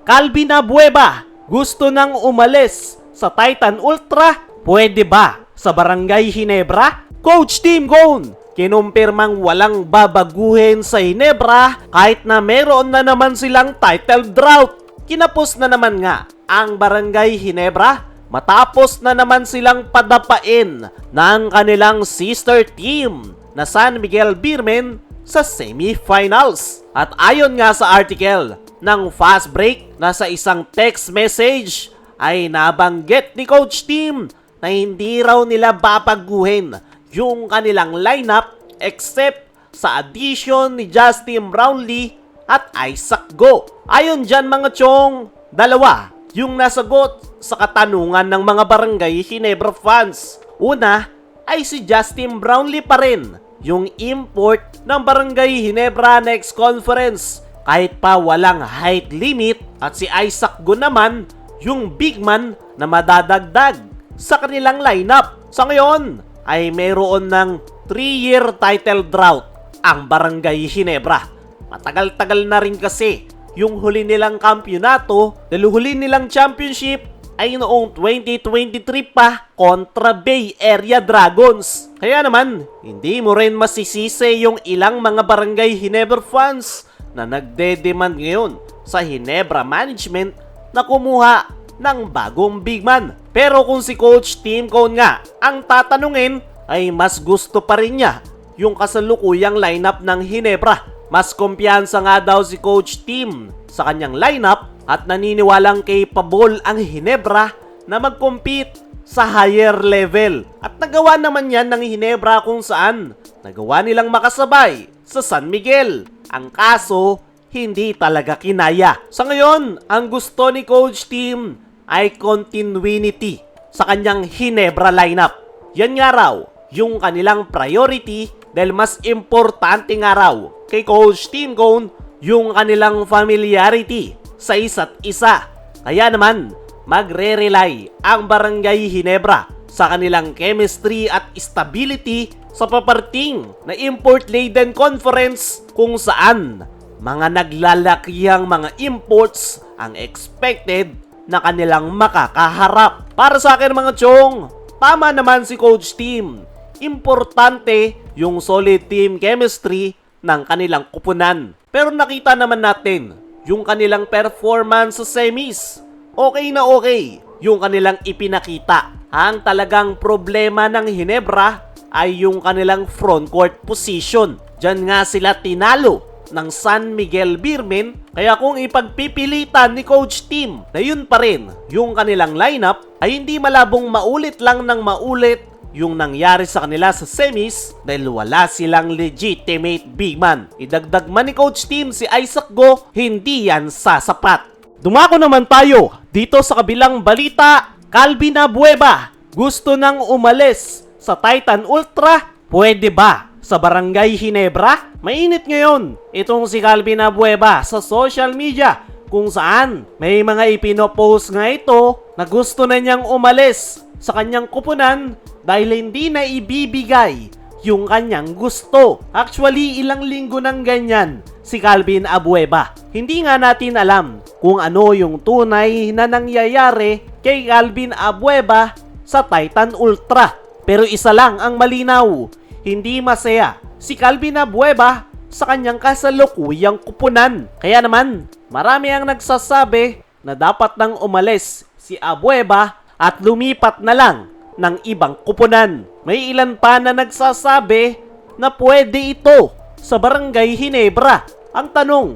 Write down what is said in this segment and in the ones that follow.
Calvin Abueva, gusto nang umalis sa Titan Ultra? Pwede ba sa Barangay Ginebra? Coach Tim Cone, kinumpirmang walang babaguhin sa Ginebra kahit na meron na naman silang title drought. Kinapos na naman nga ang Barangay Ginebra matapos na naman silang padapain ng kanilang sister team na San Miguel Beermen sa semifinals. At ayon nga sa article ng Fast Break na sa isang text message ay nabanggit ni Coach Tim na hindi raw nila babaguhin yung kanilang lineup except sa addition ni Justin Brownlee at Isaac Go. Ayon dyan mga chong, dalawa yung nasagot sa katanungan ng mga Barangay Ginebra fans. Una ay si Justin Brownlee pa rin, yung import ng Barangay Ginebra next conference kahit pa walang height limit, at si Isaac Go naman yung big man na madadagdag sa kanilang lineup. Sa ngayon ay mayroon ng 3-year title drought ang Barangay Ginebra. Matagal-tagal na rin kasi yung huli nilang kampyonato dahil huli nilang championship ay noong 2023 pa kontra Bay Area Dragons. Kaya naman, hindi mo rin masisisi yung ilang mga Barangay Ginebra fans na nagde-demand ngayon sa Ginebra management na kumuha ng bagong big man. Pero kung si Coach Tim Cone nga ang tatanungin, ay mas gusto pa rin niya yung kasalukuyang lineup ng Ginebra. Mas kumpiyansa nga daw si Coach Tim sa kanyang lineup at naniniwalang capable ang Ginebra na mag-compete sa higher level. At nagawa naman yan ng Ginebra kung saan nagawa nilang makasabay sa San Miguel. Ang kaso, hindi talaga kinaya. Sa ngayon, ang gusto ni Coach Tim ay continuity sa kanyang Ginebra lineup. Yan nga raw yung kanilang priority dahil mas importante nga raw kay Coach Tim Cone yung kanilang familiarity sa isa't isa. Kaya naman, magre-rely ang Barangay Ginebra sa kanilang chemistry at stability sa paparting na import-laden conference kung saan mga naglalakihang mga imports ang expected na kanilang makakaharap. Para sa akin mga chong, tama naman si Coach Tim. Importante yung solid team chemistry ng kanilang kupunan. Pero nakita naman natin yung kanilang performance sa semis. Okay na okay yung kanilang ipinakita. Ang talagang problema ng Ginebra ay yung kanilang frontcourt position. Diyan nga sila tinalo ng San Miguel Beermen. Kaya kung ipagpipilitan ni Coach Tim na yun pa rin yung kanilang lineup, ay hindi malabong maulit lang ng maulit yung nangyari sa kanila sa semis dahil wala silang legitimate big man. Idagdag man ni Coach Tim si Isaac Go, hindi yan sasapat. Dumako naman tayo dito sa kabilang balita. Calvin Abueva, gusto nang umalis sa Titan Ultra? Pwede ba sa Barangay Ginebra? Mainit ngayon itong si Calvin Abueva sa social media kung saan may mga ipinopost nga ito na gusto na niyang umalis sa kanyang kupunan dahil hindi na ibibigay yung kanyang gusto. Actually, ilang linggo nang ganyan si Calvin Abueva. Hindi nga natin alam kung ano yung tunay na nangyayari kay Calvin Abueva sa Titan Ultra. Pero isa lang ang malinaw, hindi masaya si Calvin Abueva sa kanyang kasalukuyang kupunan. Kaya naman, marami ang nagsasabi na dapat nang umalis si Abueva at lumipat na lang ng ibang kupunan. May ilan pa na nagsasabi na pwede ito sa Barangay Ginebra. Ang tanong,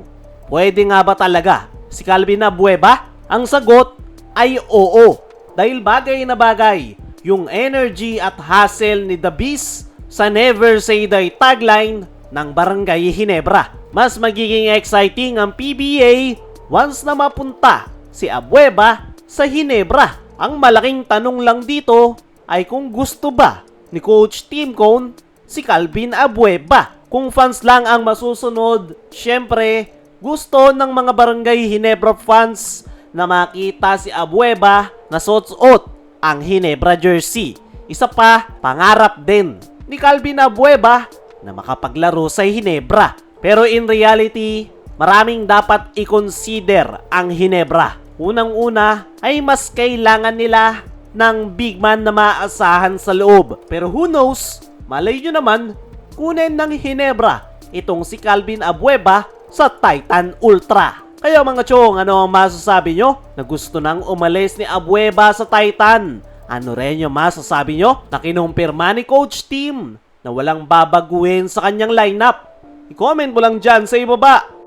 pwede nga ba talaga si Calvin Abueva? Ang sagot ay oo. Dahil bagay na bagay yung energy at hustle ni The Beast sa Never Say Die tagline ng Barangay Ginebra. Mas magiging exciting ang PBA once na mapunta si Abueva sa Ginebra. Ang malaking tanong lang dito ay kung gusto ba ni Coach Tim Cone si Calvin Abueva. Kung fans lang ang masusunod, syempre gusto ng mga Barangay Ginebra fans na makita si Abueva na suot ang Ginebra jersey. Isa pa, pangarap din ni Calvin Abueva na makapaglaro sa Ginebra. Pero in reality, maraming dapat i-consider ang Hinebra. Unang-una ay mas kailangan nila ng big man na maaasahan sa loob. Pero who knows, malay nyo naman, kunin ng Hinebra itong si Calvin Abueva sa Titan Ultra. Kaya mga chong, ano ang masasabi nyo? Na gusto nang umalis ni Abueva sa Titan? Ano rin yung masasabi nyo na kinumpirma ni Coach Team na walang babaguhin sa kanyang lineup? I-comment mo lang dyan sa ibaba.